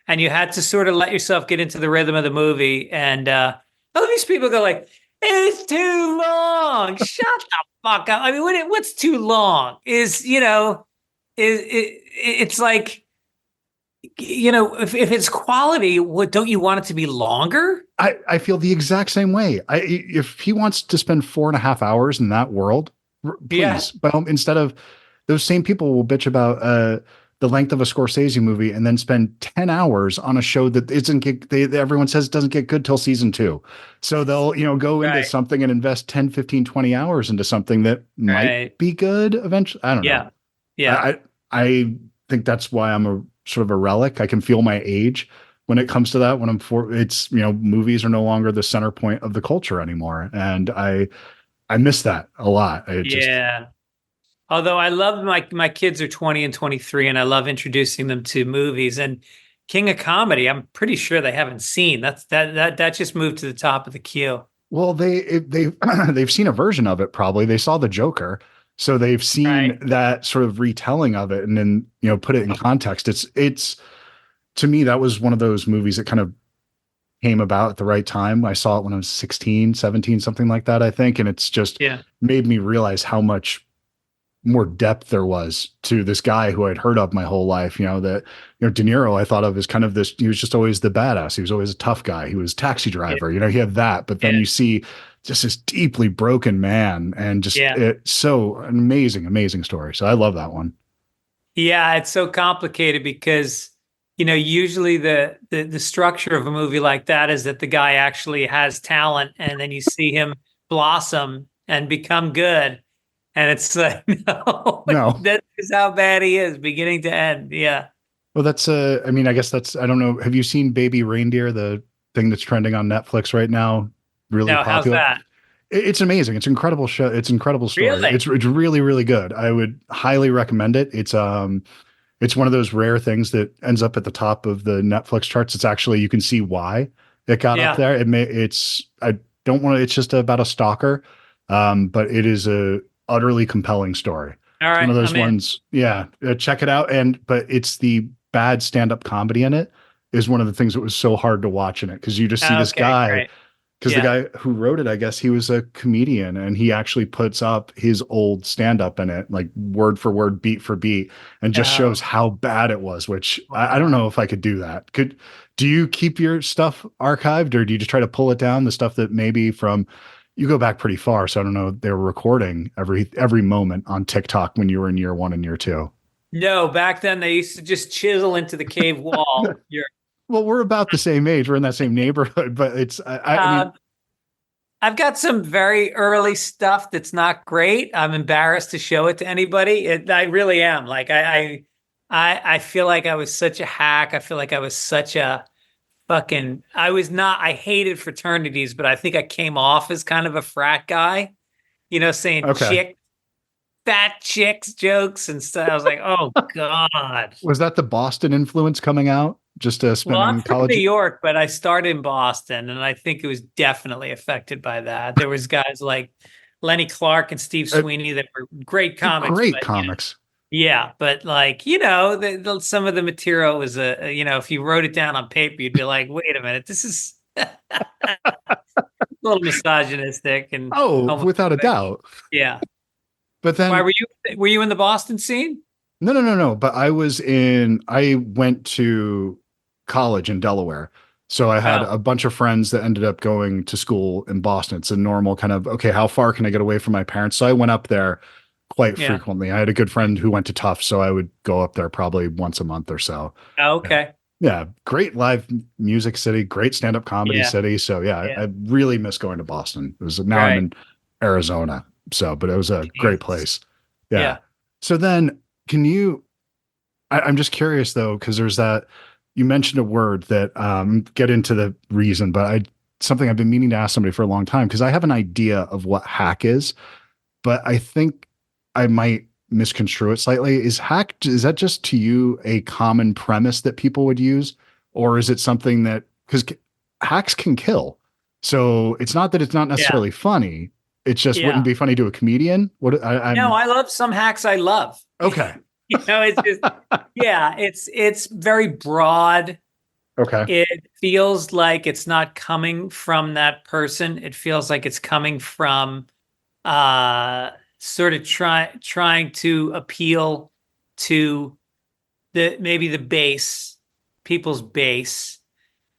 and you had to sort of let yourself get into the rhythm of the movie. And all these people go like, "It's too long." Shut the fuck up. I mean, what's too long? It's like, if it's quality, don't you want it to be longer? I feel the exact same way. If he wants to spend 4.5 hours in that world, please. But instead of, those same people will bitch about the length of a Scorsese movie and then spend 10 hours on a show that everyone says doesn't get good till season 2. So they'll, go into something and invest 10, 15, 20 hours into something that might be good eventually. I don't know. Yeah. I think that's why I'm a sort of a relic. I can feel my age when it comes to that. When movies are no longer the center point of the culture anymore. And I miss that a lot. Although I love my kids are 20 and 23, and I love introducing them to movies. And King of Comedy, I'm pretty sure they haven't seen. That just moved to the top of the queue. Well, they've seen a version of it. Probably they saw The Joker. So they've seen that sort of retelling of it, and then, put it in context. It's to me, that was one of those movies that kind of, came about at the right time. I saw it when I was 16, 17, something like that, I think. And it's just made me realize how much more depth there was to this guy who I'd heard of my whole life. De Niro, I thought of as kind of this, he was just always the badass. He was always a tough guy. He was a taxi driver, he had that, but then you see just this deeply broken man, and just it's so an amazing story. So I love that one. Yeah. It's so complicated because, usually the structure of a movie like that is that the guy actually has talent, and then you see him blossom and become good. And it's like, no, that is how bad he is, beginning to end. Yeah. Well, that's, I guess that's, I don't know. Have you seen Baby Reindeer, the thing that's trending on Netflix right now? Really popular. How's that? It's amazing. It's an incredible show. It's an incredible story. Really? It's really, really good. I would highly recommend it. It's one of those rare things that ends up at the top of the Netflix charts. It's actually, you can see why it got up there. It's just about a stalker. But it is a utterly compelling story. All right. It's one of those ones. Yeah. Check it out. But it's the bad stand-up comedy in it is one of the things that was so hard to watch in it. Cause you just see this guy, because the guy who wrote it, I guess he was a comedian, and he actually puts up his old stand-up in it, like word for word, beat for beat, and just shows how bad it was, which I don't know if I could do that. Do you keep your stuff archived, or do you just try to pull it down, the stuff that maybe you go back pretty far? So I don't know, they were recording every moment on TikTok when you were in year 1 and year 2. No, back then they used to just chisel into the cave wall. Well, we're about the same age. We're in that same neighborhood, but it's, I mean, I've got some very early stuff that's not great. I'm embarrassed to show it to anybody. I really am. Like, I feel like I was such a hack. I feel like I was such a I hated fraternities, but I think I came off as kind of a frat guy, saying fat chicks jokes and stuff. I was like, oh God. Was that the Boston influence coming out? Just spending I'm college from New York, but I started in Boston, and I think it was definitely affected by that. There was guys like Lenny Clark and Steve Sweeney that were great comics. Great comics. Yeah, but some of the material was if you wrote it down on paper, you'd be like, wait a minute, this is a little misogynistic and without a doubt. Yeah. But then, why were you in the Boston scene? No. But I went to college in Delaware. So I had a bunch of friends that ended up going to school in Boston. It's a normal kind of, okay, how far can I get away from my parents? So I went up there quite frequently. I had a good friend who went to Tufts, so I would go up there probably once a month or so. Oh, okay. Yeah. Great live music city, great stand-up comedy city. So I really miss going to Boston. I'm in Arizona. So, but it was a great place. Yeah. So then I'm just curious though, because there's that, you mentioned a word that get into the reason, but something I've been meaning to ask somebody for a long time, because I have an idea of what hack is, but I think I might misconstrue it slightly. Is that just to you a common premise that people would use? Or is it something that, because hacks can kill. So it's not that it's not necessarily funny. It just wouldn't be funny to a comedian. No, I love some hacks I love. Okay. It's just, it's very broad. Okay. It feels like it's not coming from that person. It feels like it's coming from sort of trying to appeal to maybe the base, people's base.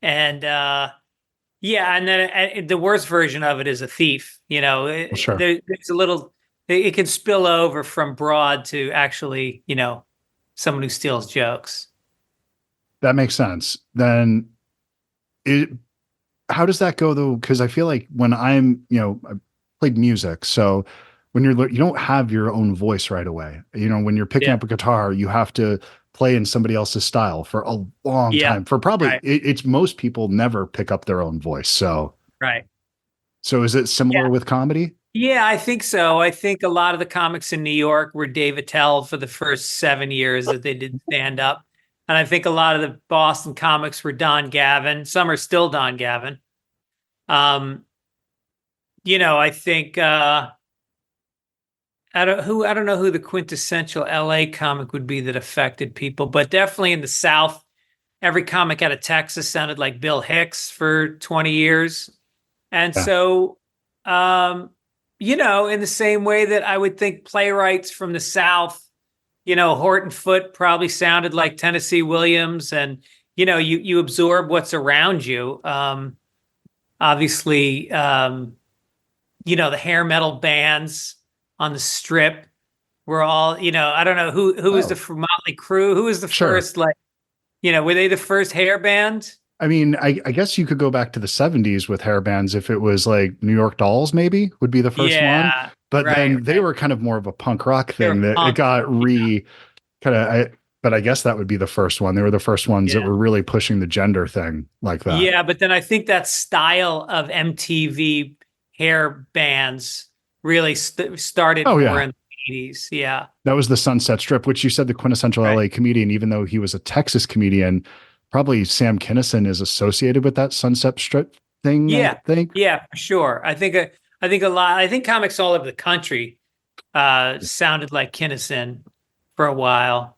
And and then the worst version of it is a thief. Sure. There's a little, it can spill over from broad to actually, someone who steals jokes. That makes sense. Then how does that go though? Because I feel like when I played music, so when you don't have your own voice right away. When you're picking up a guitar, you have to play in somebody else's style for a long time. For probably it's most people never pick up their own voice. So So is it similar with comedy? Yeah, I think so. I think a lot of the comics in New York were Dave Attell for the first 7 years that they did stand up. And I think a lot of the Boston comics were Don Gavin. Some are still Don Gavin. I think I don't know who the quintessential LA comic would be that affected people, but definitely in the South every comic out of Texas sounded like Bill Hicks for 20 years. And so, you know, in the same way that I would think playwrights from the South, you know, Horton Foote probably sounded like Tennessee Williams, and, you know, you absorb what's around you. Obviously, you know, the hair metal bands on the Strip were all, you know, I don't know who was the Motley Crue, who was the first, like, you know, were they the first hair band? I mean, I guess you could go back to the 70s with hair bands if it was like New York Dolls, maybe would be the first one. But then they were kind of more of a punk rock thing that it got but I guess that would be the first one. They were the first ones that were really pushing the gender thing like that. Yeah, but then I think that style of MTV hair bands really started more in the 80s. Yeah. That was the Sunset Strip, which you said the quintessential LA comedian, even though he was a Texas comedian, probably Sam Kinison is associated with that Sunset Strip thing. Yeah. I think. Yeah, for sure. I think comics all over the country sounded like Kinison for a while.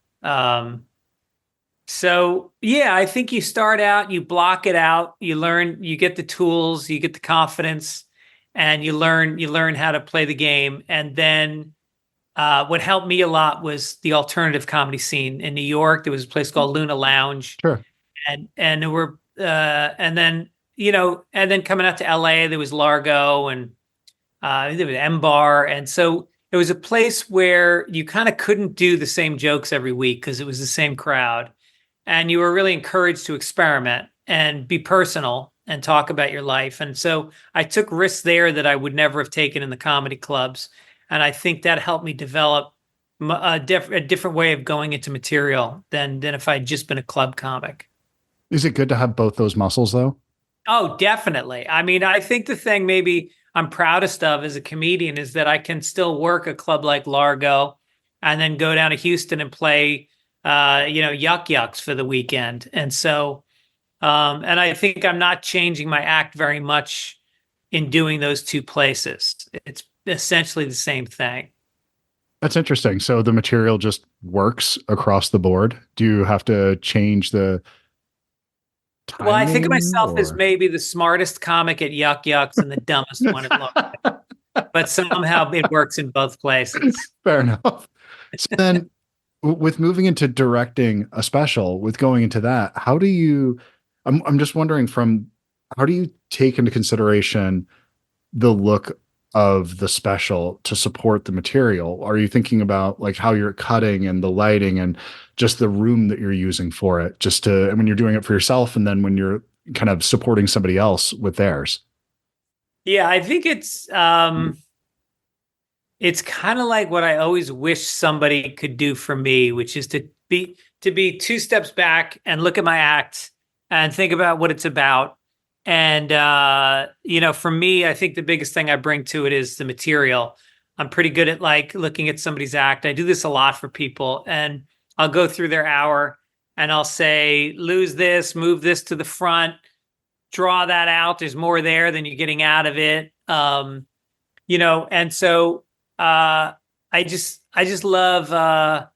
So yeah, I think you start out, you block it out, you learn, you get the tools, you get the confidence, and you learn how to play the game. And then what helped me a lot was the alternative comedy scene in New York. There was a place called Luna Lounge. Sure. And there were and then, you know, and then coming out to LA, there was Largo, and there was M Bar. And so it was a place where you kind of couldn't do the same jokes every week because it was the same crowd. And you were really encouraged to experiment and be personal and talk about your life. And so I took risks there that I would never have taken in the comedy clubs. And I think that helped me develop a different way of going into material than if I'd just been a club comic. Is it good to have both those muscles, though? Oh, definitely. I mean, I think the thing maybe I'm proudest of as a comedian is that I can still work a club like Largo and then go down to Houston and play, you know, Yuck Yucks for the weekend. And so, and I think I'm not changing my act very much in doing those two places. It's essentially the same thing. That's interesting. So the material just works across the board. Do you have to change the timing? Well, I think of myself as maybe the smartest comic at Yuck Yucks and the dumbest one at Largo. But somehow it works in both places. Fair enough. So then with moving into directing a special, with going into that, how do you, I'm just wondering how do you take into consideration the look of the special to support the material? Are you thinking about like how you're cutting and the lighting and just the room that you're using for it, just to, when you're doing it for yourself and then when you're kind of supporting somebody else with theirs? Yeah, I think it's kind of like what I always wish somebody could do for me, which is to be two steps back and look at my act and think about what it's about. And, you know, for me, I think the biggest thing I bring to it is the material. I'm pretty good at like looking at somebody's act. I do this a lot for people, and I'll go through their hour and I'll say, lose this, move this to the front, draw that out. There's more there than you're getting out of it. You know, and so I just love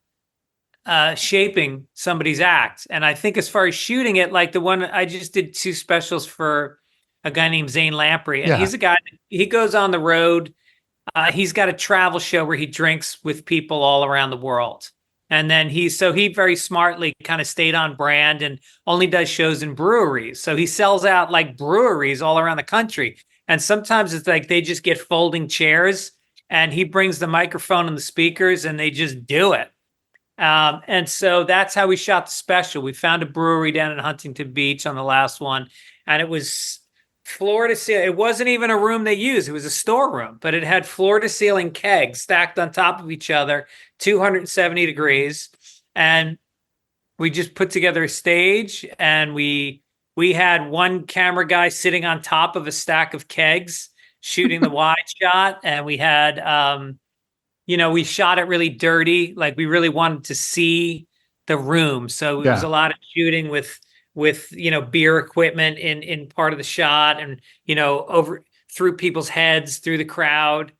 shaping somebody's act. And I think as far as shooting it, like the one I just did 2 specials for a guy named Zane Lamprey. And he's a guy, he goes on the road. He's got a travel show where he drinks with people all around the world. And then he very smartly kind of stayed on brand and only does shows in breweries. So he sells out like breweries all around the country. And sometimes it's like they just get folding chairs and he brings the microphone and the speakers and they just do it. And so that's how we shot the special. We found a brewery down in Huntington Beach on the last one, and it was floor to ceiling. It wasn't even a room they used. It was a storeroom, but it had floor to ceiling kegs stacked on top of each other, 270 degrees. And we just put together a stage, and we had one camera guy sitting on top of a stack of kegs shooting the wide shot. And we had, you know, we shot it really dirty. Like we really wanted to see the room. So it was a lot of shooting with, you know, beer equipment in part of the shot and, you know, over through people's heads, through the crowd.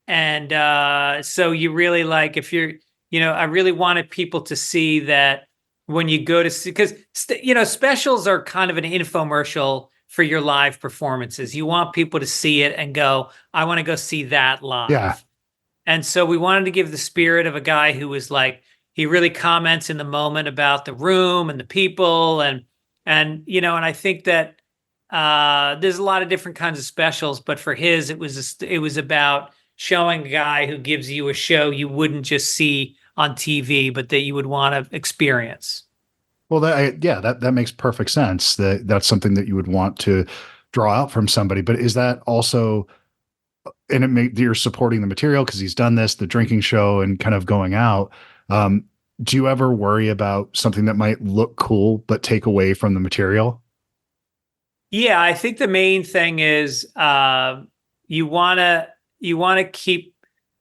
And so you really like, if you're, you know, I really wanted people to see that when you go to see, because specials are kind of an infomercial for your live performances. You want people to see it and go, I want to go see that live. Yeah. And so we wanted to give the spirit of a guy who was like, he really comments in the moment about the room and the people, and I think that there's a lot of different kinds of specials, but for his, it was about showing a guy who gives you a show you wouldn't just see on TV, but that you would want to experience. Well, that makes perfect sense. That's something that you would want to draw out from somebody. But is that also, and you're supporting the material because he's done this, the drinking show, and kind of going out. Do you ever worry about something that might look cool but take away from the material? Yeah, I think the main thing is you want to keep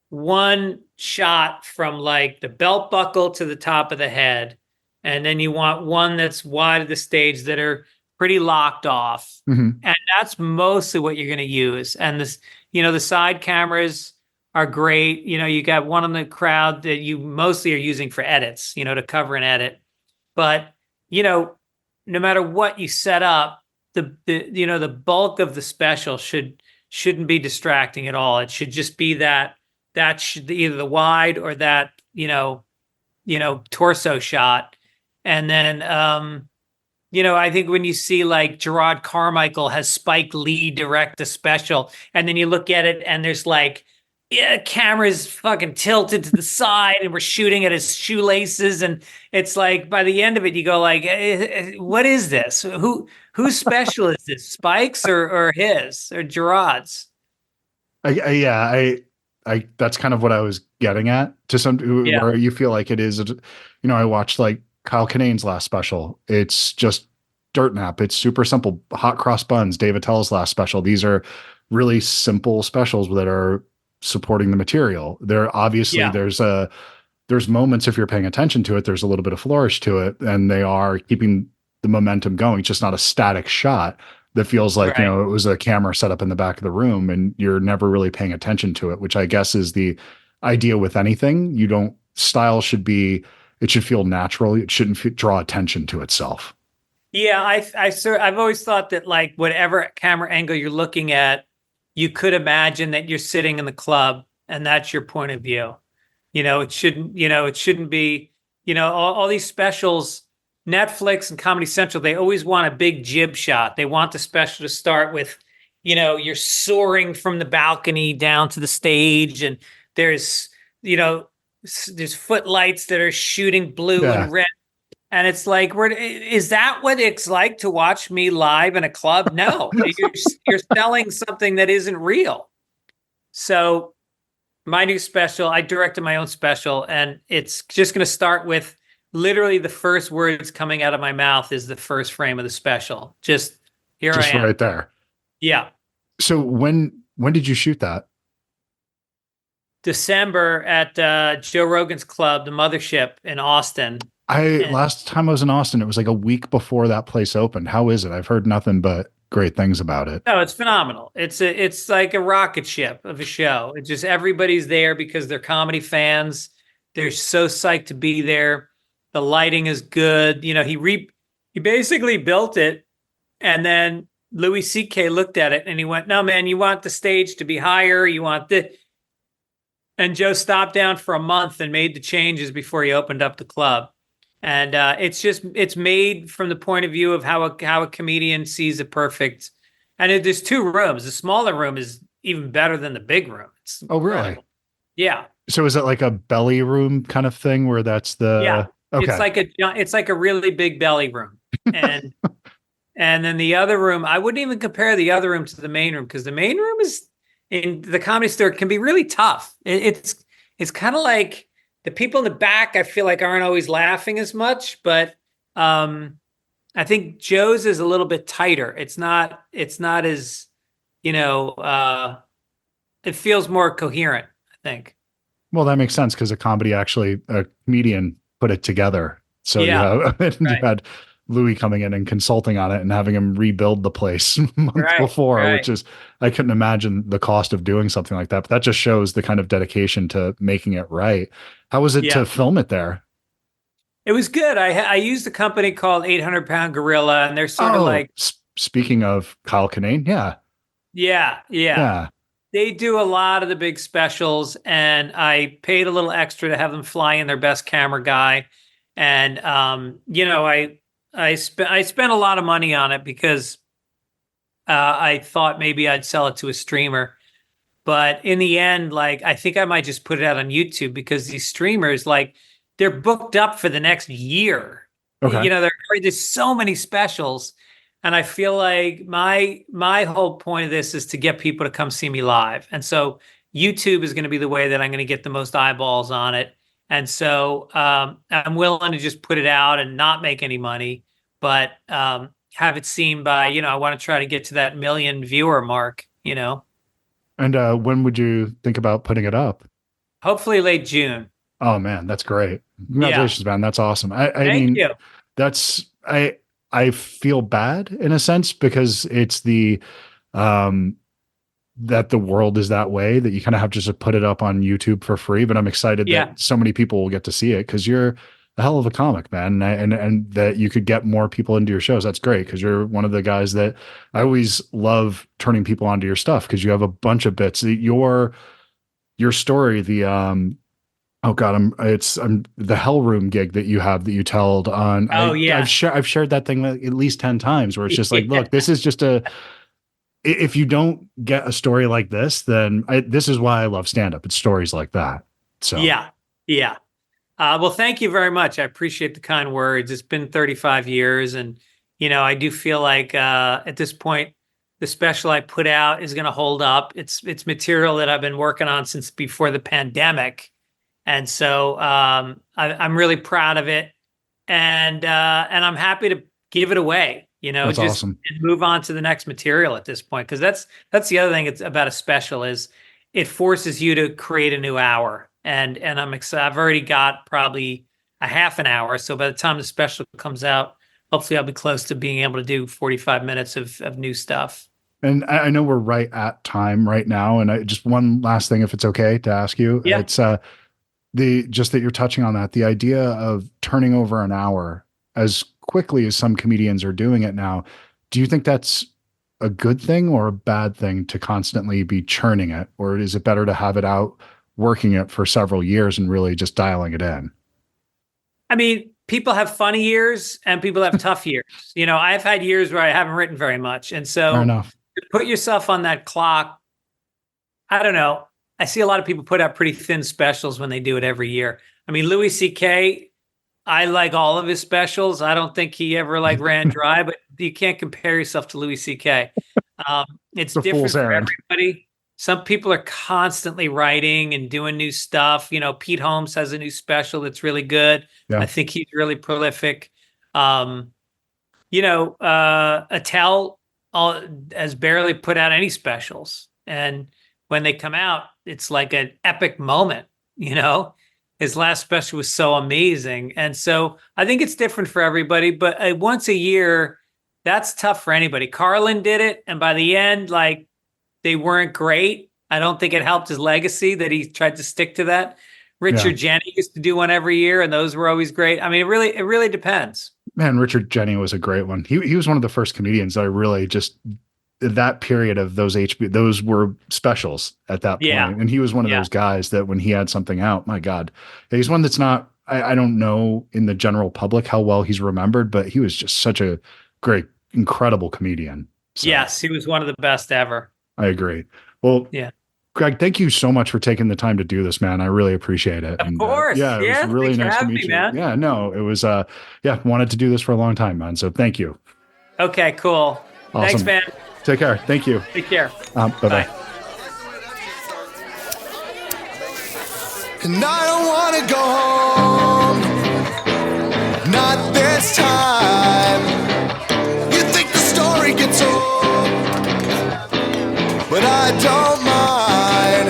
one shot from like the belt buckle to the top of the head, and then you want one that's wide of the stage that are pretty locked off, and that's mostly what you're going to use. And this, the side cameras are great. You got one in the crowd that you mostly are using for edits, to cover and edit. But no matter what you set up, the bulk of the special shouldn't be distracting at all. It should just be that should either the wide or that torso shot. And then I think when you see like Gerard Carmichael has Spike Lee direct a special, and then you look at it and there's like camera's fucking tilted to the side and we're shooting at his shoelaces, and it's like by the end of it you go like, what is this? Whose special is this? Spike's or his or Gerard's? I that's kind of what I was getting at, to some where you feel like it is. I watched like Kyle Kinane's last special. It's just dirt nap. It's super simple. Hot cross buns. Dave Attell's last special. These are really simple specials that are supporting the material. There obviously there's moments, if you're paying attention to it, there's a little bit of flourish to it, and they are keeping the momentum going. It's just not a static shot that feels like, it was a camera set up in the back of the room and you're never really paying attention to it, which I guess is the idea with anything. Style should feel natural. It shouldn't draw attention to itself. Yeah. I've always thought that like whatever camera angle you're looking at, you could imagine that you're sitting in the club and that's your point of view. It shouldn't be, all these specials, Netflix and Comedy Central, they always want a big jib shot. They want the special to start with, you're soaring from the balcony down to the stage, and there's footlights that are shooting blue and red. And it's like, is that what it's like to watch me live in a club? No, you're selling something that isn't real. So my new special, I directed my own special, and it's just going to start with literally the first words coming out of my mouth is the first frame of the special. Just I am. Right there. Yeah. So when did you shoot that? December at Joe Rogan's club, the Mothership in Austin. Last time I was in Austin, it was like a week before that place opened. How is it? I've heard nothing but great things about it. No, it's phenomenal. It's like a rocket ship of a show. It's just everybody's there because they're comedy fans. They're so psyched to be there. The lighting is good. He basically built it, and then Louis C.K. looked at it and he went, "No, man, you want the stage to be higher. You want this." And Joe stopped down for a month and made the changes before he opened up the club. And it's made from the point of view of how a comedian sees a perfect. And there's two rooms. The smaller room is even better than the big room. Oh, really? Yeah. So is it like a belly room kind of thing where that's the? Yeah. Okay. It's like a really big belly room, and and then the other room, I wouldn't even compare the other room to the main room, because the main room is in the Comedy Store can be really tough. It's kind of like the people in the back, I feel like aren't always laughing as much, but I think Joe's is a little bit tighter. It's not as it feels more coherent, I think. Well, that makes sense because a comedian put it together. So you had Louis coming in and consulting on it and having him rebuild the place months before, which is, I couldn't imagine the cost of doing something like that. But that just shows the kind of dedication to making it right. How was it to film it there? It was good. I used a company called 800 Pound Gorilla, and they're sort of like. Speaking of Kyle Kinane, yeah. Yeah. They do a lot of the big specials, and I paid a little extra to have them fly in their best camera guy. And I spent a lot of money on it because I thought maybe I'd sell it to a streamer. But in the end, like, I think I might just put it out on YouTube because these streamers, like, they're booked up for the next year. Okay. There's so many specials. And I feel like my whole point of this is to get people to come see me live. And so YouTube is going to be the way that I'm going to get the most eyeballs on it. And so I'm willing to just put it out and not make any money, but have it seen by, I want to try to get to that 1 million viewer mark, And when would you think about putting it up? Hopefully late June. Oh man, that's great. Congratulations, man. That's awesome. Thank you. I feel bad in a sense because it's that the world is that way that you kind of have to just put it up on YouTube for free. But I'm excited that so many people will get to see it because you're a hell of a comic, man. And that you could get more people into your shows. That's great because you're one of the guys that I always love turning people onto your stuff because you have a bunch of bits. Your story, oh God, I'm the Hell Room gig that you told on. I've shared that thing at least 10 times where it's just like, look, this is just if you don't get a story like this, then this is why I love stand-up. It's stories like that. So yeah. Well, thank you very much. I appreciate the kind words. It's been 35 years. And, I do feel like at this point, the special I put out is going to hold up. It's material that I've been working on since before the pandemic. And so I'm really proud of it, and I'm happy to give it away. That's just awesome. Move on to the next material at this point because that's the other thing. It's about a special is it forces you to create a new hour, and I'm excited. I've already got probably a half an hour, so by the time the special comes out, hopefully I'll be close to being able to do 45 minutes of new stuff. And I know we're right at time right now, and just one last thing, if it's okay to ask you, it's just that you're touching on that, the idea of turning over an hour as quickly as some comedians are doing it now. Do you think that's a good thing or a bad thing to constantly be churning it? Or is it better to have it out, working it for several years and really just dialing it in? I mean, people have funny years and people have tough years. I've had years where I haven't written very much. And so to put yourself on that clock, I don't know. I see a lot of people put out pretty thin specials when they do it every year. I mean, Louis C.K., I like all of his specials. I don't think he ever ran dry, but you can't compare yourself to Louis C.K. It's different for everybody. Some people are constantly writing and doing new stuff. Pete Holmes has a new special that's really good. Yeah. I think he's really prolific. Attell has barely put out any specials. And when they come out, it's like an epic moment, His last special was so amazing. And so I think it's different for everybody, but once a year, that's tough for anybody. Carlin did it, and by the end, they weren't great. I don't think it helped his legacy that he tried to stick to that. Richard Jeni used to do one every year, and those were always great. I mean, it really depends. Man, Richard Jeni was a great one. He was one of the first comedians that I really just that period of those were specials at that point. And he was one of those guys that when he had something out, my God, he's one that's not, I don't know in the general public how well he's remembered, but he was just such a great, incredible comedian. So, yes, he was one of the best ever. I agree. Well, Greg, thank you so much for taking the time to do this, man. I really appreciate it. Of course. It was really nice to meet you. Man. Yeah, no, it was, wanted to do this for a long time, man. So thank you. Okay, cool. Awesome. Thanks, man. Take care. Thank you. Take care. Bye-bye. Bye. And I don't want to go home, not this time. You think the story gets old, but I don't mind.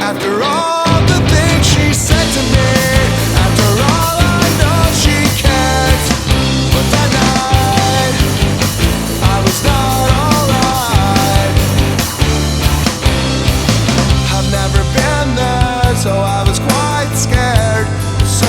After all the things she said to me, after all I know she cares, but that night I was not alright. I've never been there, so I was quite scared. So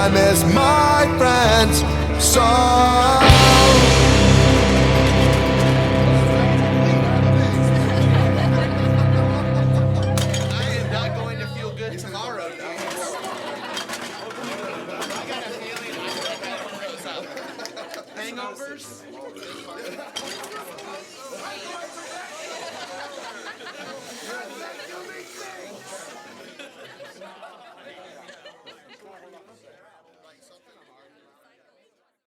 I miss my friends so. Hangovers?